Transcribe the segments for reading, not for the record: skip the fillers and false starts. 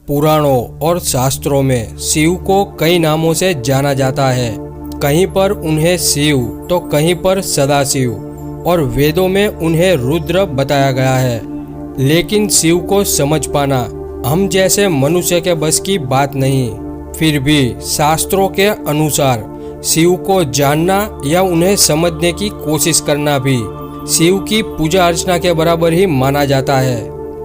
पुराणों और शास्त्रों में शिव को कई नामों से जाना जाता है। कहीं पर उन्हें शिव तो कहीं पर सदाशिव और वेदों में उन्हें रुद्र बताया गया है। लेकिन शिव को समझ पाना हम जैसे मनुष्य के बस की बात नहीं। फिर भी शास्त्रों के अनुसार शिव को जानना या उन्हें समझने की कोशिश करना भी शिव की पूजा अर्चना के बराबर ही माना जाता है।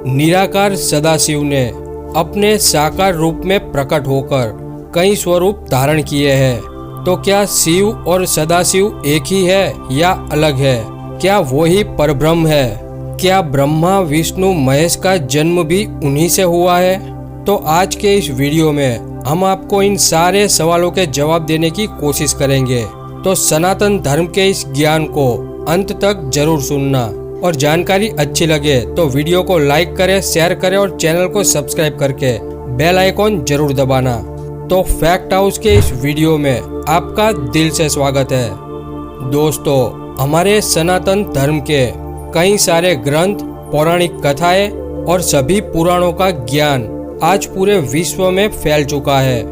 निराकार सदाशिव ने अपने साकार रूप में प्रकट होकर कई स्वरूप धारण किए हैं। तो क्या शिव और सदाशिव एक ही है या अलग है? क्या वही परब्रह्म है? क्या ब्रह्मा विष्णु महेश का जन्म भी उन्हीं से हुआ है? तो आज के इस वीडियो में हम आपको इन सारे सवालों के जवाब देने की कोशिश करेंगे। तो सनातन धर्म के इस ज्ञान को अंत तक जरूर सुनना और जानकारी अच्छी लगे तो वीडियो को लाइक करें, शेयर करें और चैनल को सब्सक्राइब करके बेल आइकॉन जरूर दबाना। तो फैक्ट हाउस के इस वीडियो में आपका दिल से स्वागत है। दोस्तों, हमारे सनातन धर्म के कई सारे ग्रंथ, पौराणिक कथाएं और सभी पुराणों का ज्ञान आज पूरे विश्व में फैल चुका है,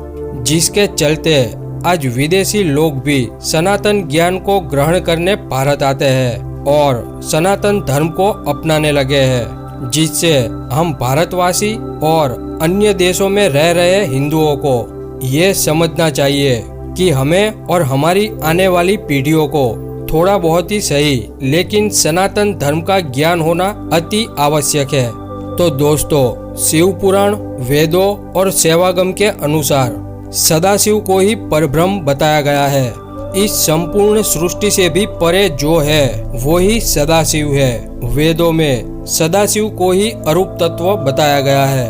जिसके चलते आज विदेशी लोग भी सनातन ज्ञान को ग्रहण करने भारत आते हैं और सनातन धर्म को अपनाने लगे हैं, जिससे हम भारतवासी और अन्य देशों में रह रहे हिंदुओं को ये समझना चाहिए कि हमें और हमारी आने वाली पीढ़ियों को थोड़ा बहुत ही सही लेकिन सनातन धर्म का ज्ञान होना अति आवश्यक है। तो दोस्तों, शिव पुराण, वेदों और सेवागम के अनुसार सदाशिव को ही परब्रह्म बताया गया है। इस संपूर्ण सृष्टि से भी परे जो है वो ही सदाशिव है। वेदों में सदाशिव को ही अरूप तत्व बताया गया है,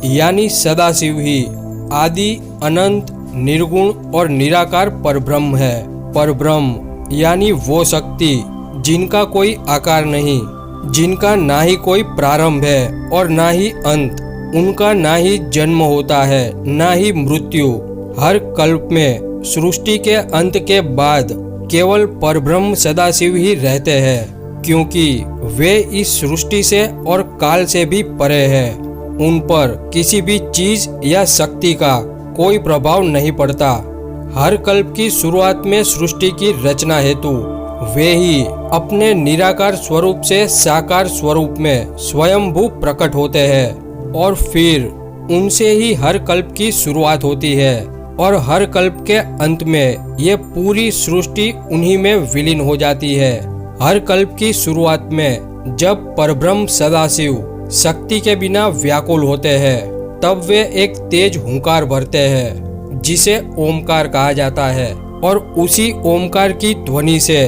यानी सदाशिव ही आदि, अनंत, निर्गुण और निराकार परब्रह्म है। परब्रह्म यानी वो शक्ति जिनका कोई आकार नहीं, जिनका ना ही कोई प्रारंभ है और ना ही अंत, उनका ना ही जन्म होता है ना ही मृत्यु। हर कल्प में सृष्टि के अंत के बाद केवल परब्रह्म सदाशिव ही रहते हैं, क्योंकि वे इस सृष्टि से और काल से भी परे हैं। उन पर किसी भी चीज या शक्ति का कोई प्रभाव नहीं पड़ता। हर कल्प की शुरुआत में सृष्टि की रचना हेतु वे ही अपने निराकार स्वरूप से साकार स्वरूप में स्वयंभू प्रकट होते हैं और फिर उनसे ही हर कल्प की शुरुआत होती है और हर कल्प के अंत में ये पूरी सृष्टि उन्हीं में विलीन हो जाती है। हर कल्प की शुरुआत में जब परब्रह्म सदाशिव शक्ति के बिना व्याकुल होते हैं, तब वे एक तेज हुंकार भरते हैं, जिसे ओमकार कहा जाता है, और उसी ओमकार की ध्वनि से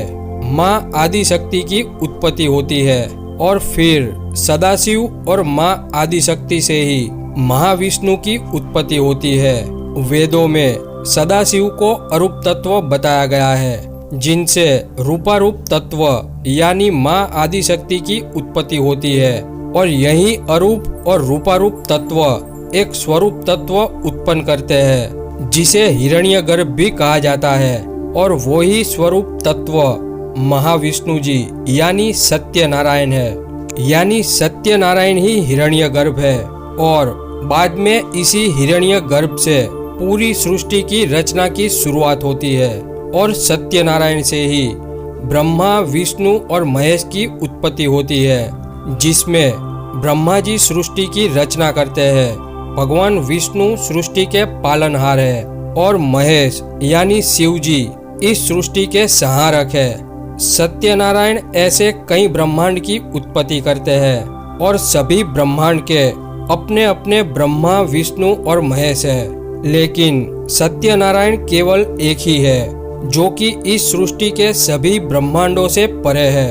माँ आदि शक्ति की उत्पत्ति होती है और फिर सदाशिव और माँ आदि शक्ति से ही महाविष्णु की उत्पत्ति होती है। वेदों में सदाशिव को अरूप तत्व बताया गया है, जिनसे रूपारूप तत्व यानी माँ आदि शक्ति की उत्पत्ति होती है और यही अरूप और रूपारूप तत्व एक स्वरूप तत्व उत्पन्न करते हैं, जिसे हिरण्यगर्भ भी कहा जाता है। और वही स्वरूप तत्व महाविष्णु जी यानी सत्यनारायण है, यानी सत्यनारायण ही हिरण्यगर्भ है। और बाद में इसी हिरण्यगर्भ से पूरी सृष्टि की रचना की शुरुआत होती है और सत्यनारायण से ही ब्रह्मा, विष्णु और महेश की उत्पत्ति होती है, जिसमें ब्रह्मा जी सृष्टि की रचना करते हैं, भगवान विष्णु सृष्टि के पालनहार है और महेश यानी शिव जी इस सृष्टि के संहारक है। सत्यनारायण ऐसे कई ब्रह्मांड की उत्पत्ति करते हैं और सभी ब्रह्मांड के अपने अपने ब्रह्मा, विष्णु और महेश है। लेकिन सत्यनारायण केवल एक ही है, जो कि इस सृष्टि के सभी ब्रह्मांडों से परे है।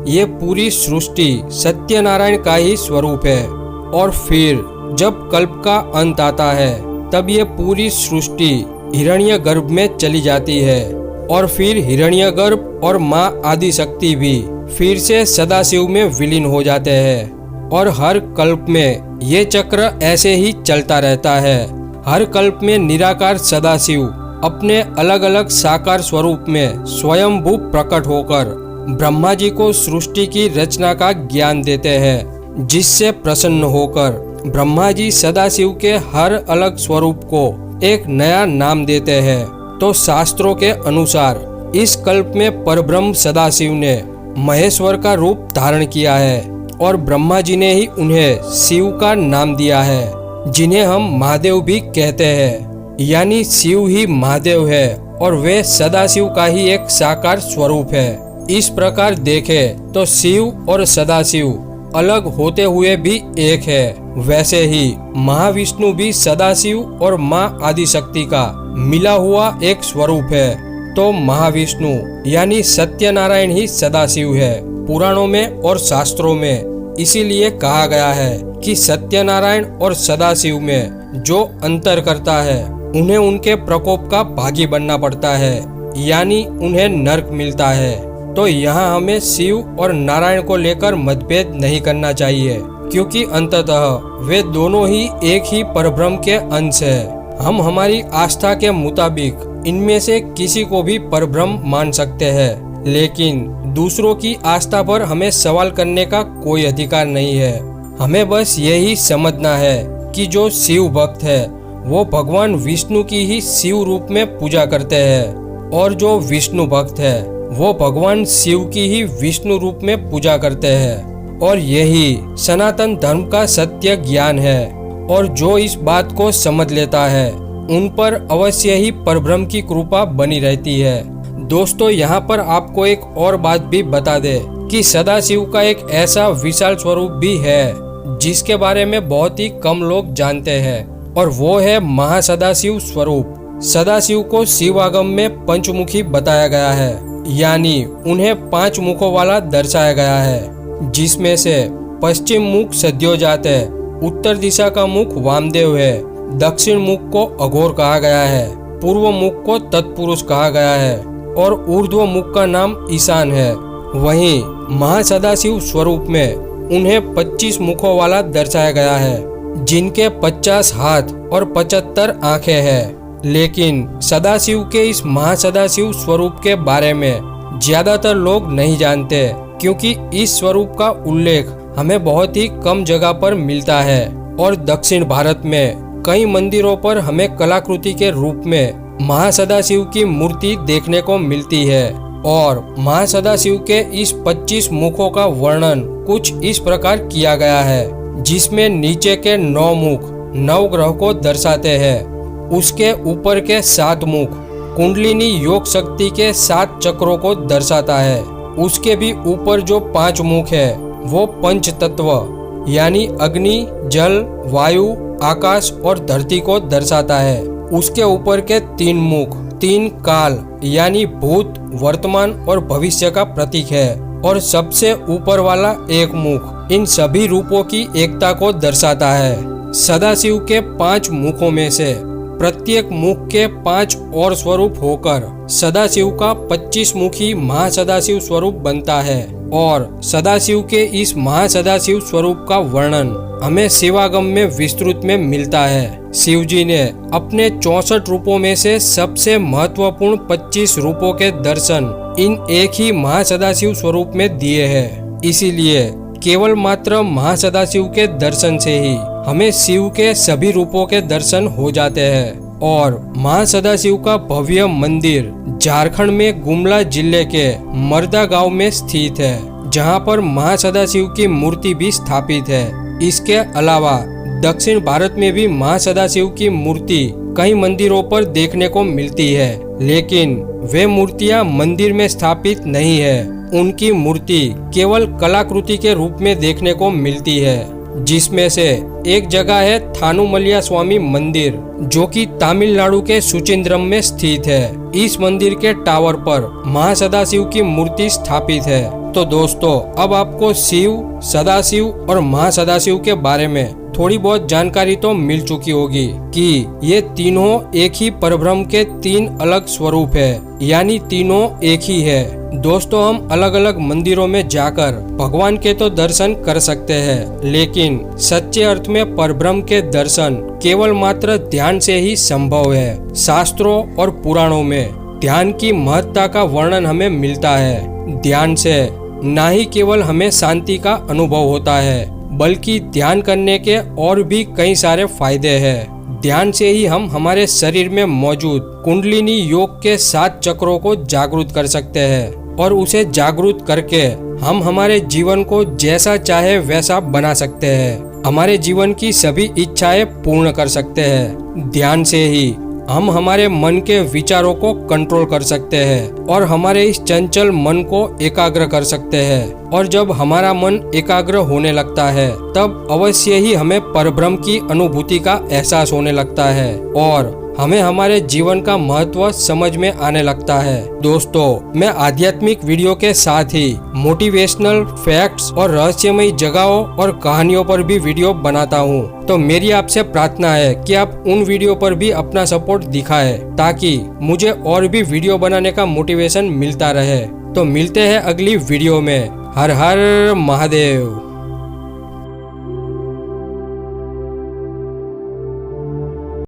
ये पूरी सृष्टि सत्यनारायण का ही स्वरूप है और फिर जब कल्प का अंत आता है, तब ये पूरी सृष्टि हिरण्यगर्भ में चली जाती है और फिर हिरण्यगर्भ और माँ आदि शक्ति भी फिर से सदाशिव में विलीन हो जाते हैं और हर कल्प में ये चक्र ऐसे ही चलता रहता है। हर कल्प में निराकार सदाशिव अपने अलग अलग साकार स्वरूप में स्वयंभू प्रकट होकर ब्रह्मा जी को सृष्टि की रचना का ज्ञान देते हैं, जिससे प्रसन्न होकर ब्रह्मा जी सदाशिव के हर अलग स्वरूप को एक नया नाम देते हैं। तो शास्त्रों के अनुसार इस कल्प में परब्रह्म सदाशिव ने महेश्वर का रूप धारण किया है और ब्रह्मा जी ने ही उन्हें शिव का नाम दिया है, जिन्हें हम महादेव भी कहते हैं। यानी शिव ही महादेव है और वे सदाशिव का ही एक साकार स्वरूप है। इस प्रकार देखें तो शिव और सदाशिव अलग होते हुए भी एक है। वैसे ही महाविष्णु भी सदाशिव और माँ आदिशक्ति का मिला हुआ एक स्वरूप है। तो महाविष्णु यानी सत्यनारायण ही सदाशिव है। पुराणों में और शास्त्रों में इसीलिए कहा गया है कि सत्यनारायण और सदाशिव में जो अंतर करता है उन्हें उनके प्रकोप का भागी बनना पड़ता है, यानी उन्हें नरक मिलता है। तो यहाँ हमें शिव और नारायण को लेकर मतभेद नहीं करना चाहिए, क्योंकि अंततः वे दोनों ही एक ही परब्रह्म के अंश है। हम हमारी आस्था के मुताबिक इनमें से किसी को भी परब्रह्म मान सकते हैं, लेकिन दूसरों की आस्था पर हमें सवाल करने का कोई अधिकार नहीं है। हमें बस यही समझना है कि जो शिव भक्त है वो भगवान विष्णु की ही शिव रूप में पूजा करते हैं और जो विष्णु भक्त है वो भगवान शिव की ही विष्णु रूप में पूजा करते हैं। और यही सनातन धर्म का सत्य ज्ञान है। और जो इस बात को समझ लेता है उन पर अवश्य ही परब्रह्म की कृपा बनी रहती है। दोस्तों, यहाँ पर आपको एक और बात भी बता दे कि सदाशिव का एक ऐसा विशाल स्वरूप भी है जिसके बारे में बहुत ही कम लोग जानते हैं, और वो है महासदाशिव स्वरूप। सदाशिव को शिवागम में पंचमुखी बताया गया है, यानी उन्हें 5 मुखों वाला दर्शाया गया है, जिसमें से पश्चिम मुख सद्योजात है, उत्तर दिशा का मुख वामदेव है, दक्षिण मुख को अघोर कहा गया है, पूर्व मुख को तत्पुरुष कहा गया है और ऊर्ध्व मुख का नाम ईशान है। वहीं महासदाशिव स्वरूप में उन्हें 25 मुखों वाला दर्शाया गया है, जिनके 50 हाथ और 75 आंखें हैं। लेकिन सदाशिव के इस महासदाशिव स्वरूप के बारे में ज्यादातर लोग नहीं जानते, क्योंकि इस स्वरूप का उल्लेख हमें बहुत ही कम जगह पर मिलता है। और दक्षिण भारत में कई मंदिरों पर हमें कलाकृति के रूप में महासदाशिव की मूर्ति देखने को मिलती है। और महासदाशिव के इस 25 मुखों का वर्णन कुछ इस प्रकार किया गया है, जिसमें नीचे के 9 मुख 9 ग्रह को दर्शाते हैं, उसके ऊपर के 7 मुख कुंडलिनी योग शक्ति के 7 चक्रों को दर्शाता है, उसके भी ऊपर जो 5 मुख है वो पंच तत्व यानी अग्नि, जल, वायु, आकाश और धरती को दर्शाता है। उसके ऊपर के 3 मुख 3 काल यानी भूत, वर्तमान और भविष्य का प्रतीक है। और सबसे ऊपर वाला 1 मुख इन सभी रूपों की एकता को दर्शाता है। सदाशिव के 5 मुखों में से प्रत्येक मुख के 5 और स्वरूप होकर सदाशिव का 25 मुखी महासदाशिव स्वरूप बनता है। और सदाशिव के इस महासदाशिव स्वरूप का वर्णन हमें शिवागम में विस्तृत में मिलता है। शिव जी ने अपने 64 रूपों में से सबसे महत्वपूर्ण 25 रूपों के दर्शन इन एक ही महासदाशिव स्वरूप में दिए हैं। इसीलिए केवल मात्र महासदाशिव के दर्शन से ही हमें शिव के सभी रूपों के दर्शन हो जाते हैं। और महासदाशिव का भव्य मंदिर झारखंड में गुमला जिले के मर्दा गांव में स्थित है, जहां पर महासदाशिव की मूर्ति भी स्थापित है। इसके अलावा दक्षिण भारत में भी महासदाशिव की मूर्ति कई मंदिरों पर देखने को मिलती है, लेकिन वे मूर्तियां मंदिर में स्थापित नहीं है। उनकी मूर्ति केवल कलाकृति के रूप में देखने को मिलती है, जिसमें से एक जगह है थानुमलिया स्वामी मंदिर, जो कि तमिलनाडु के सुचिंद्रम में स्थित है। इस मंदिर के टावर पर महासदाशिव की मूर्ति स्थापित है। तो दोस्तों, अब आपको शिव, सदाशिव और महासदाशिव के बारे में थोड़ी बहुत जानकारी तो मिल चुकी होगी कि ये तीनों एक ही परब्रह्म के 3 अलग स्वरूप है, यानी तीनों एक ही है। दोस्तों, हम अलग अलग मंदिरों में जाकर भगवान के तो दर्शन कर सकते हैं, लेकिन सच्चे अर्थ में परब्रह्म के दर्शन केवल मात्र ध्यान से ही संभव है। शास्त्रों और पुराणों में ध्यान की महत्ता का वर्णन हमें मिलता है। ध्यान से न ही केवल हमें शांति का अनुभव होता है, बल्कि ध्यान करने के और भी कई सारे फायदे हैं। ध्यान से ही हम हमारे शरीर में मौजूद कुंडलिनी योग के 7 चक्रों को जागृत कर सकते हैं और उसे जागृत करके हम हमारे जीवन को जैसा चाहे वैसा बना सकते हैं। हमारे जीवन की सभी इच्छाएं पूर्ण कर सकते हैं। ध्यान से ही हम हमारे मन के विचारों को कंट्रोल कर सकते हैं और हमारे इस चंचल मन को एकाग्र कर सकते हैं। और जब हमारा मन एकाग्र होने लगता है तब अवश्य ही हमें परब्रह्म की अनुभूति का एहसास होने लगता है और हमें हमारे जीवन का महत्व समझ में आने लगता है। दोस्तों, मैं आध्यात्मिक वीडियो के साथ ही मोटिवेशनल फैक्ट्स और रहस्यमयी जगहों और कहानियों पर भी वीडियो बनाता हूँ। तो मेरी आपसे प्रार्थना है कि आप उन वीडियो पर भी अपना सपोर्ट दिखाएं ताकि मुझे और भी वीडियो बनाने का मोटिवेशन मिलता रहे। तो मिलते हैं अगली वीडियो में। हर हर महादेव।